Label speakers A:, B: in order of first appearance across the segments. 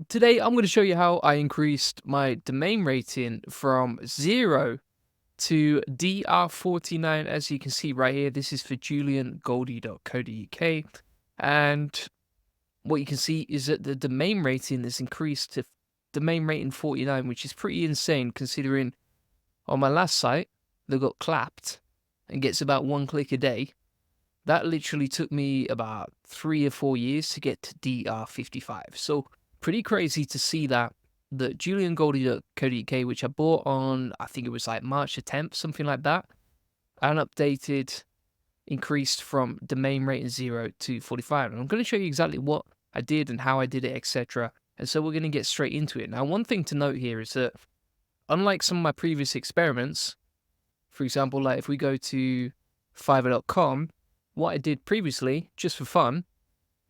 A: Today I'm going to show you how I increased my domain rating from 0 to DR49. As you can see right here, this is for juliangoldie.co.uk. And what you can see is that the domain rating is increased to domain rating 49, which is pretty insane considering on my last site that got clapped and gets about 1 click a day. That literally took me about 3 or 4 years to get to DR55. So pretty crazy to see that juliangoldie.co.uk, which I bought on, I think it was like March the 10th, something like that, and updated, increased from domain rating 0 to 45. And I'm going to show you exactly what I did and how I did it, etc. And so we're going to get straight into it. Now, one thing to note here is that unlike some of my previous experiments, for example, like if we go to fiverr.com, what I did previously, just for fun,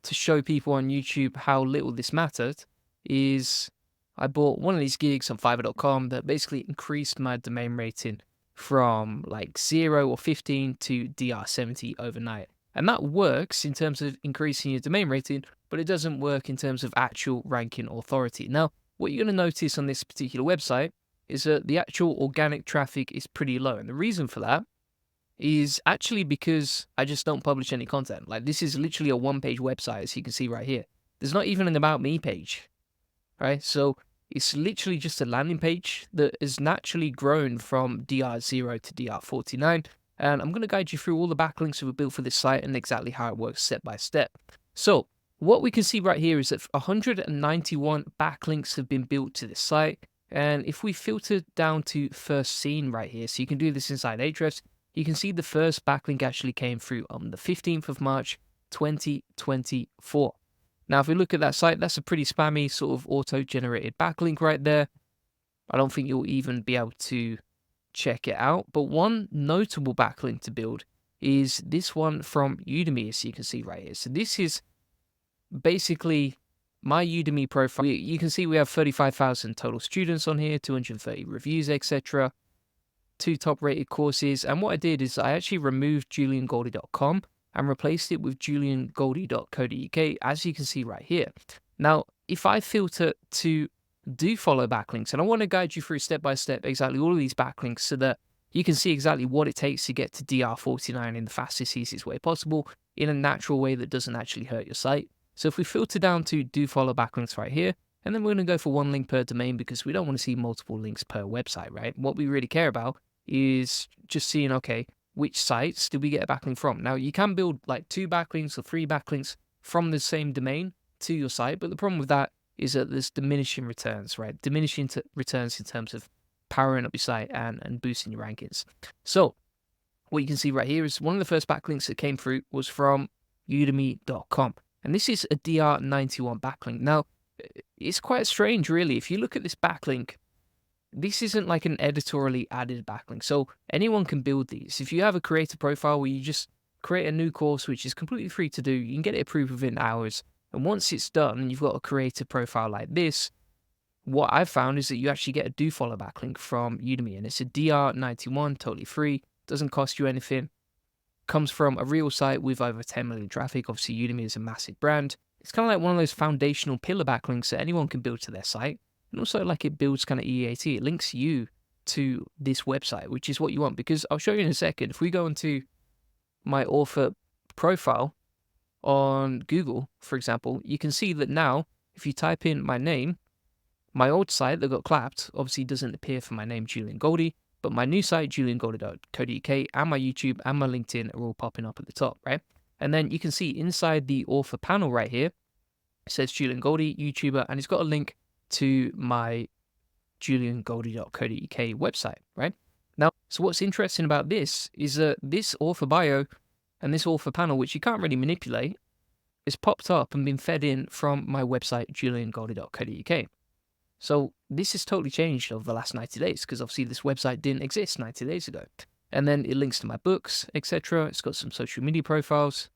A: to show people on YouTube how little this mattered, is I bought one of these gigs on fiverr.com that basically increased my domain rating from like 0 or 15 to DR70 overnight. And that works in terms of increasing your domain rating, but it doesn't work in terms of actual ranking authority. Now, what you're going to notice on this particular website is that the actual organic traffic is pretty low. And the reason for that is actually because I just don't publish any content. Like, this is literally a one-page website, as you can see right here. There's not even an About Me page, right? So it's literally just a landing page that has naturally grown from DR0 to DR49. And I'm going to guide you through all the backlinks that were built for this site and exactly how it works step by step. So what we can see right here is that 191 backlinks have been built to this site. And if we filter down to first seen right here, so you can do this inside Ahrefs, you can see the first backlink actually came through on the 15th of March, 2024. Now, if we look at that site, that's a pretty spammy sort of auto-generated backlink right there. I don't think you'll even be able to check it out. But one notable backlink to build is this one from Udemy, as you can see right here. So this is basically my Udemy profile. You can see we have 35,000 total students on here, 230 reviews, etc. 2 top rated courses. And what I did is I actually removed juliangoldie.com and replaced it with juliangoldie.co.uk, as you can see right here. Now, if I filter to do follow backlinks, and I want to guide you through step by step exactly all of these backlinks so that you can see exactly what it takes to get to DR49 in the fastest, easiest way possible, in a natural way that doesn't actually hurt your site. So if we filter down to do follow backlinks right here, and then we're going to go for 1 link per domain because we don't want to see multiple links per website, right? What we really care about is just seeing, okay, which sites did we get a backlink from? Now, you can build like 2 backlinks or 3 backlinks from the same domain to your site, but the problem with that is that there's diminishing returns, right? Diminishing returns in terms of powering up your site and boosting your rankings. So what you can see right here is one of the first backlinks that came through was from udemy.com. And this is a DR91 backlink. Now, it's quite strange, really. If you look at this backlink, this isn't like an editorially added backlink. So anyone can build these. If you have a creator profile where you just create a new course, which is completely free to do, you can get it approved within hours. And once it's done and you've got a creator profile like this, what I've found is that you actually get a do follow backlink from Udemy. And it's a DR91, totally free, doesn't cost you anything. Comes from a real site with over 10 million traffic. Obviously, Udemy is a massive brand. It's kind of like one of those foundational pillar backlinks that anyone can build to their site. And also, like, it builds kind of EAT. It links you to this website, which is what you want. Because I'll show you in a second. If we go into my author profile on Google, for example, you can see that now, if you type in my name, my old site that got clapped obviously doesn't appear for my name, Julian Goldie. But my new site, juliangoldie.co.uk, and my YouTube and my LinkedIn are all popping up at the top, right? And then you can see inside the author panel right here, it says Julian Goldie, YouTuber, and it's got a link to my juliangoldie.co.uk website, right? Now, so what's interesting about this is that this author bio and this author panel, which you can't really manipulate, is popped up and been fed in from my website, juliangoldie.co.uk. So this has totally changed over the last 90 days because obviously this website didn't exist 90 days ago. And then it links to my books, etc. It's got some social media profiles.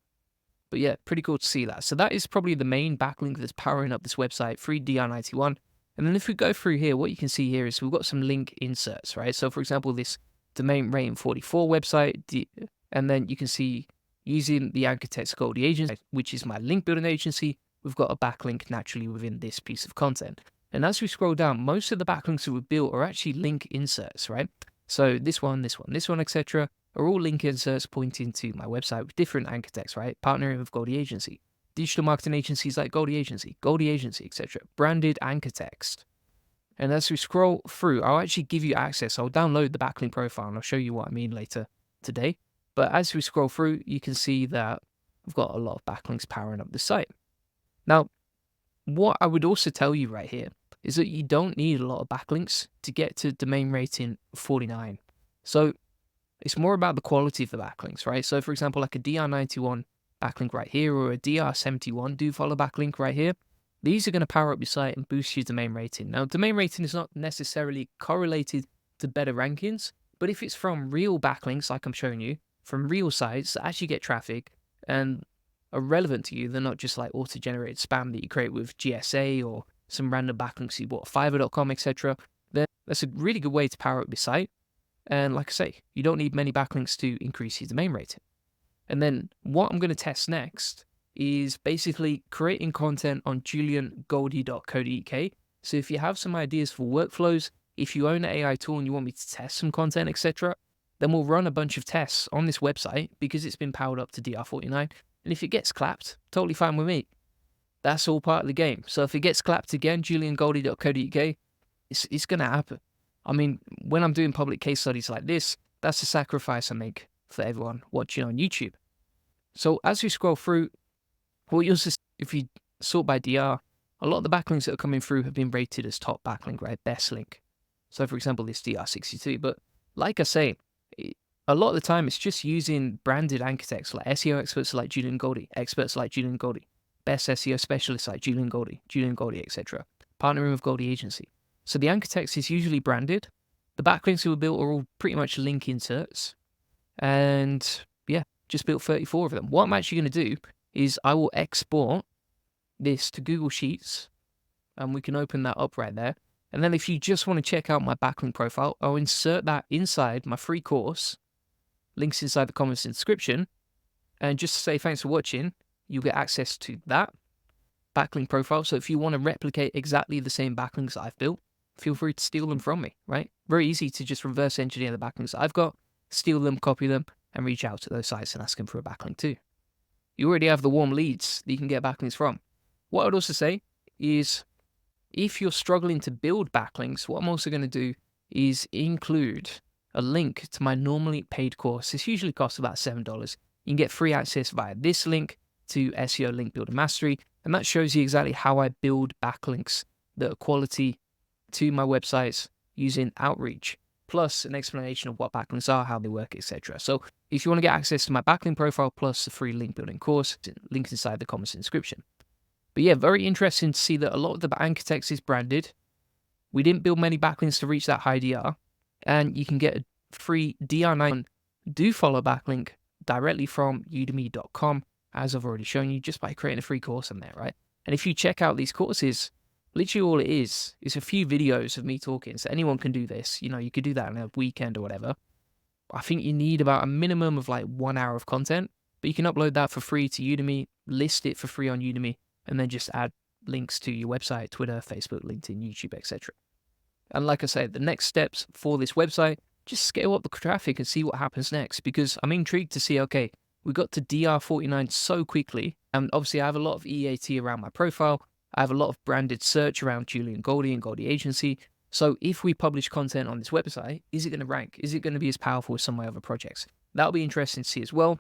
A: But yeah, pretty cool to see that. So that is probably the main backlink that's powering up this website, free DR91. And then if we go through here, what you can see here is we've got some link inserts, right? So for example, this domain rating 44 website, and then you can see using the anchor text Goldie agency, which is my link building agency, we've got a backlink naturally within this piece of content. And as we scroll down, most of the backlinks that we've built are actually link inserts, right? So this one, etc., are all link inserts pointing to my website with different anchor text, right? Partnering with Goldie Agency, digital marketing agencies like Goldie Agency, etc., branded anchor text. And as we scroll through, I'll actually give you access. I'll download the backlink profile and I'll show you what I mean later today. But as we scroll through, you can see that I've got a lot of backlinks powering up the site. Now, what I would also tell you right here is that you don't need a lot of backlinks to get to domain rating 49. So it's more about the quality of the backlinks, right? So for example, like a DR91 backlink right here or a DR71 do follow backlink right here. These are going to power up your site and boost your domain rating. Now, domain rating is not necessarily correlated to better rankings, but if it's from real backlinks, like I'm showing you, from real sites that actually get traffic and are relevant to you, they're not just like auto-generated spam that you create with GSA or some random backlinks you bought Fiverr.com, etc., then that's a really good way to power up your site. And like I say, you don't need many backlinks to increase your domain rating. And then what I'm going to test next is basically creating content on juliangoldie.co.uk. So if you have some ideas for workflows, if you own an AI tool and you want me to test some content, etc., then we'll run a bunch of tests on this website because it's been powered up to DR49. And if it gets clapped, totally fine with me. That's all part of the game. So if it gets clapped again, juliangoldie.co.uk, it's going to happen. I mean, when I'm doing public case studies like this, that's a sacrifice I make for everyone watching on YouTube. So as we scroll through, what you'll see, if you sort by DR, a lot of the backlinks that are coming through have been rated as top backlink, right? Best link. So for example, this DR62. But like I say, a lot of the time it's just using branded anchor text like SEO experts like Julian Goldie, best SEO specialists like Julian Goldie, etc. Partnering with Goldie Agency. So the anchor text is usually branded. The backlinks that were built are all pretty much link inserts. And yeah, just built 34 of them. What I'm actually going to do is I will export this to Google Sheets, and we can open that up right there. And then if you just want to check out my backlink profile, I'll insert that inside my free course, links inside the comments and description. And just to say thanks for watching, you'll get access to that backlink profile. So if you want to replicate exactly the same backlinks that I've built, feel free to steal them from me, right? Very easy to just reverse engineer the backlinks that I've got, steal them, copy them, and reach out to those sites and ask them for a backlink too. You already have the warm leads that you can get backlinks from. What I'd also say is if you're struggling to build backlinks, what I'm also going to do is include a link to my normally paid course. This usually costs about $7. You can get free access via this link to SEO Link Builder Mastery, and that shows you exactly how I build backlinks that are quality to my websites using outreach, plus an explanation of what backlinks are, how they work, etc. So if you want to get access to my backlink profile plus the free link building course, links inside the comments and description. But yeah, very interesting to see that a lot of the anchor text is branded. We didn't build many backlinks to reach that high DR, and you can get a free DR9 do follow backlink directly from udemy.com, as I've already shown you, just by creating a free course on there, right? And if you check out these courses, literally all it is a few videos of me talking. So anyone can do this. You know, you could do that on a weekend or whatever. I think you need about a minimum of like 1 hour of content, but you can upload that for free to Udemy, list it for free on Udemy, and then just add links to your website, Twitter, Facebook, LinkedIn, YouTube, etc. And like I said, the next steps for this website, just scale up the traffic and see what happens next, because I'm intrigued to see, okay, we got to DR49 so quickly, and obviously I have a lot of EAT around my profile. I have a lot of branded search around Julian Goldie and Goldie Agency. So if we publish content on this website, is it going to rank? Is it going to be as powerful as some of my other projects? That'll be interesting to see as well.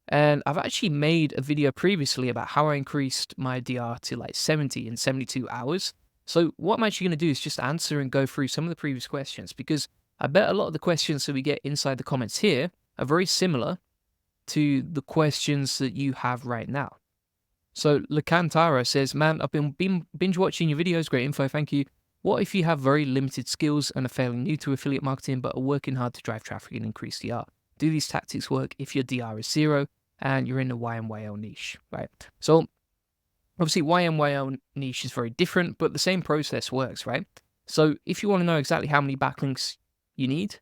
A: And I've actually made a video previously about how I increased my DR to like 70 in 72 hours. So what I'm actually going to do is just answer and go through some of the previous questions, because I bet a lot of the questions that we get inside the comments here are very similar to the questions that you have right now. So Lakantara says, man, I've been binge watching your videos, great info, thank you. What if you have very limited skills and are failing new to affiliate marketing but are working hard to drive traffic and increase DR? Do these tactics work if your DR is 0 and you're in the YMYL niche, right? So obviously YMYL niche is very different, but the same process works, right? So if you want to know exactly how many backlinks you need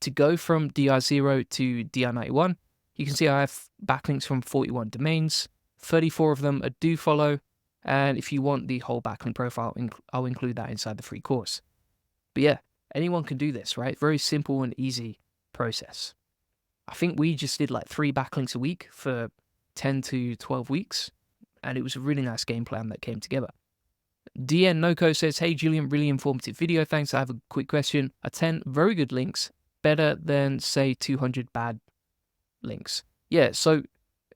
A: to go from DR0 to DR91, you can see I have backlinks from 41 domains. 34 of them are do follow, And if you want the whole backlink profile, I'll include that inside the free course. But yeah, anyone can do this, right? Very simple and easy process. I think we just did like 3 backlinks a week for 10 to 12 weeks. And it was a really nice game plan that came together. DN Noko says, hey Julian, really informative video. Thanks. I have a quick question. Are 10 very good links better than, say, 200 bad links? Yeah, so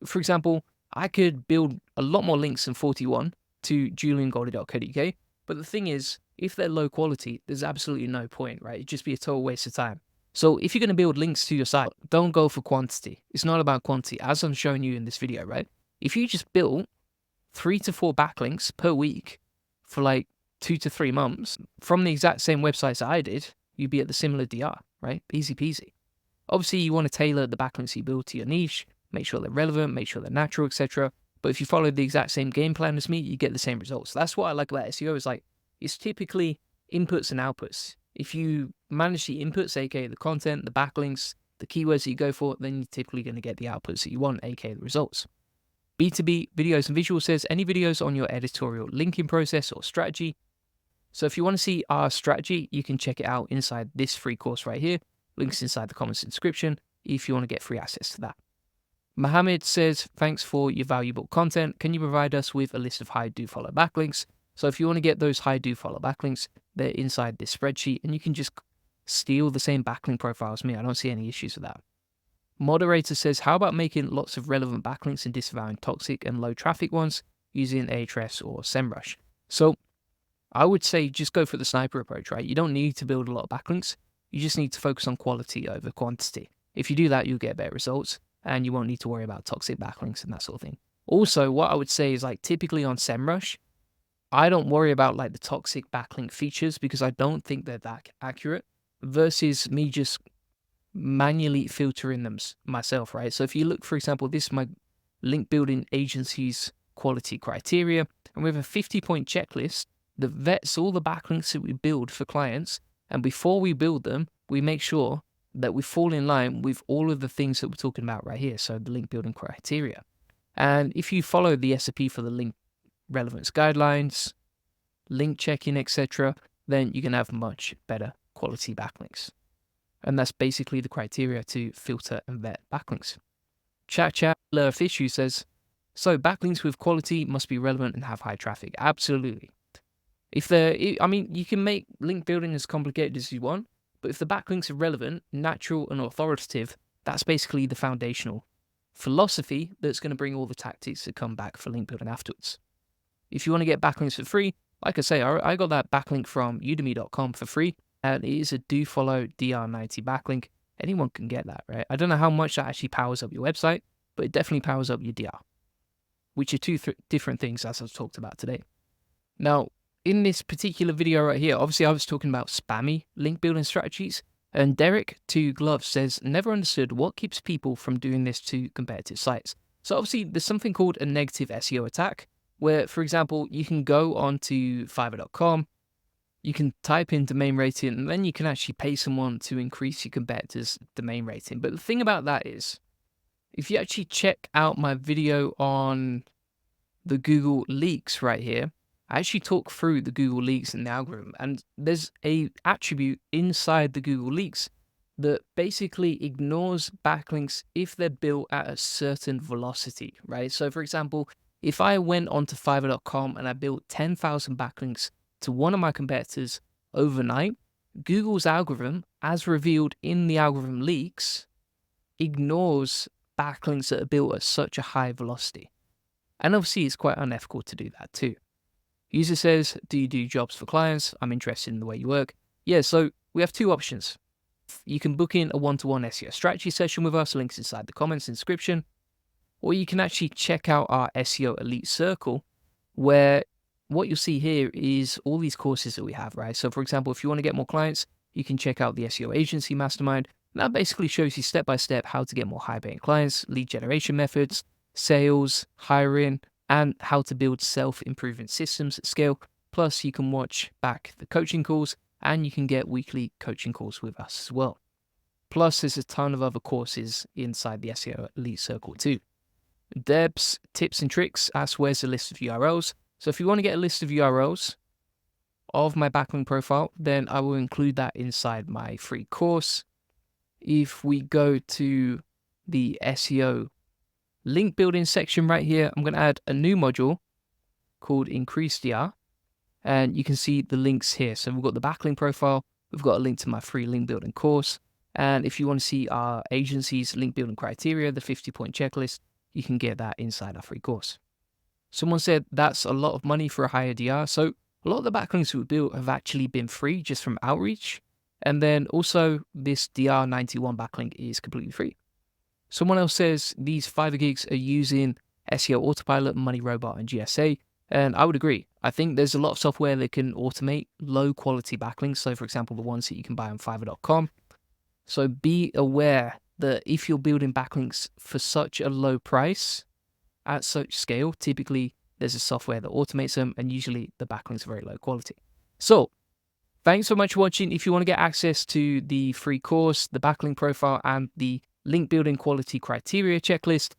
A: for example, I could build a lot more links than 41 to juliangoldie.co.uk. But the thing is, if they're low quality, there's absolutely no point, right? It'd just be a total waste of time. So if you're going to build links to your site, don't go for quantity. It's not about quantity, as I'm showing you in this video, right? If you just built 3 to 4 backlinks per week for like 2 to 3 months from the exact same websites that I did, you'd be at the similar DR, right? Easy peasy. Obviously, you want to tailor the backlinks you build to your niche, make sure they're relevant, make sure they're natural, etc. But if you follow the exact same game plan as me, you get the same results. That's what I like about SEO is like, it's typically inputs and outputs. If you manage the inputs, aka the content, the backlinks, the keywords that you go for, then you're typically going to get the outputs that you want, aka the results. B2B Videos and Visuals says, any videos on your editorial linking process or strategy? So if you want to see our strategy, you can check it out inside this free course right here. Links inside the comments and description if you want to get free access to that. Mohammed says, thanks for your valuable content. Can you provide us with a list of high do follow backlinks? So if you want to get those high do follow backlinks, they're inside this spreadsheet and you can just steal the same backlink profile as me. I don't see any issues with that. Moderator says, how about making lots of relevant backlinks and disavowing toxic and low traffic ones using Ahrefs or SEMrush? So I would say just go for the sniper approach, right? You don't need to build a lot of backlinks. You just need to focus on quality over quantity. If you do that, you'll get better results and you won't need to worry about toxic backlinks and that sort of thing. Also, what I would say is like typically on SEMrush, I don't worry about like the toxic backlink features because I don't think they're that accurate versus me just manually filtering them myself, right? So if you look, for example, this is my link building agency's quality criteria, and we have a 50-point checklist that vets all the backlinks that we build for clients. And before we build them, we make sure that we fall in line with all of the things that we're talking about right here. So the link building criteria. And if you follow the SOP for the link relevance guidelines, link checking, etc., then you can have much better quality backlinks. And that's basically the criteria to filter and vet backlinks. Chat Issue says, so backlinks with quality must be relevant and have high traffic. Absolutely. You can make link building as complicated as you want, but if the backlinks are relevant, natural, and authoritative, that's basically the foundational philosophy that's going to bring all the tactics that come back for link building afterwards. If you want to get backlinks for free, like I say, I got that backlink from udemy.com for free, and it is a do follow DR90 backlink. Anyone can get that, right? I don't know how much that actually powers up your website, but it definitely powers up your DR, which are two different things as I've talked about today. Now, in this particular video right here, obviously I was talking about spammy link building strategies, and Derek2Glove says, never understood what keeps people from doing this to competitive sites. So obviously there's something called a negative SEO attack, where, for example, you can go onto Fiverr.com, you can type in domain rating, and then you can actually pay someone to increase your competitor's domain rating. But the thing about that is, if you actually check out my video on the Google leaks right here, I actually talk through the Google leaks and the algorithm, and there's a attribute inside the Google leaks that basically ignores backlinks if they're built at a certain velocity, right? So for example, if I went onto Fiverr.com and I built 10,000 backlinks to one of my competitors overnight, Google's algorithm, as revealed in the algorithm leaks, ignores backlinks that are built at such a high velocity. And obviously it's quite unethical to do that too. User says, do you do jobs for clients? I'm interested in the way you work. Yeah, so we have two options. You can book in a one-to-one SEO strategy session with us, links inside the comments and description, or you can actually check out our SEO Elite Circle, where what you'll see here is all these courses that we have, right? So for example, if you want to get more clients, you can check out the SEO Agency Mastermind. That basically shows you step-by-step how to get more high-paying clients, lead generation methods, sales, hiring, and how to build self-improvement systems at scale. Plus, you can watch back the coaching calls, and you can get weekly coaching calls with us as well. Plus, there's a ton of other courses inside the SEO Elite Circle too. Deb's Tips and Tricks asks, where's the list of URLs? So if you want to get a list of URLs of my backlink profile, then I will include that inside my free course. If we go to the SEO link building section right here, I'm going to add a new module called Increase DR, and you can see the links here. So we've got the backlink profile, we've got a link to my free link building course, and if you want to see our agency's link building criteria, the 50-point checklist, you can get that inside our free course. Someone said that's a lot of money for a higher DR. So a lot of the backlinks we built have actually been free just from outreach. And then also this DR91 backlink is completely free. Someone else says these Fiverr gigs are using SEO Autopilot, Money Robot, and GSA. And I would agree. I think there's a lot of software that can automate low quality backlinks. So for example, the ones that you can buy on Fiverr.com. So be aware that if you're building backlinks for such a low price, at such scale, typically there's a software that automates them, and usually the backlinks are very low quality. So thanks so much for watching. If you want to get access to the free course, the backlink profile, and the link building quality criteria checklist,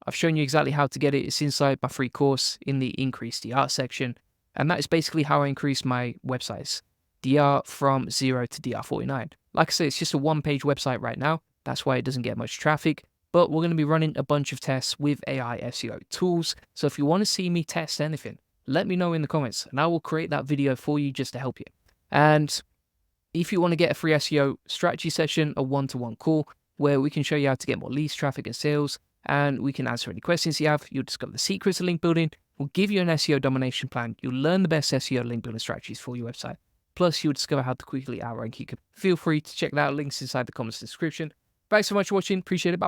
A: I've shown you exactly how to get it. It's inside my free course in the Increase DR section. And that is basically how I increased my websites, DR from 0 to DR49. Like I say, it's just a one-page website right now. That's why it doesn't get much traffic. But we're going to be running a bunch of tests with AI SEO tools. So if you want to see me test anything, let me know in the comments and I will create that video for you just to help you. And if you want to get a free SEO strategy session, a one-to-one call where we can show you how to get more leads, traffic, and sales, and we can answer any questions you have, you'll discover the secrets of link building, we'll give you an SEO domination plan, you'll learn the best SEO link building strategies for your website, plus you'll discover how to quickly outrank. You can feel free to check that out, links inside the comments description. Thanks so much for watching, appreciate it, bye.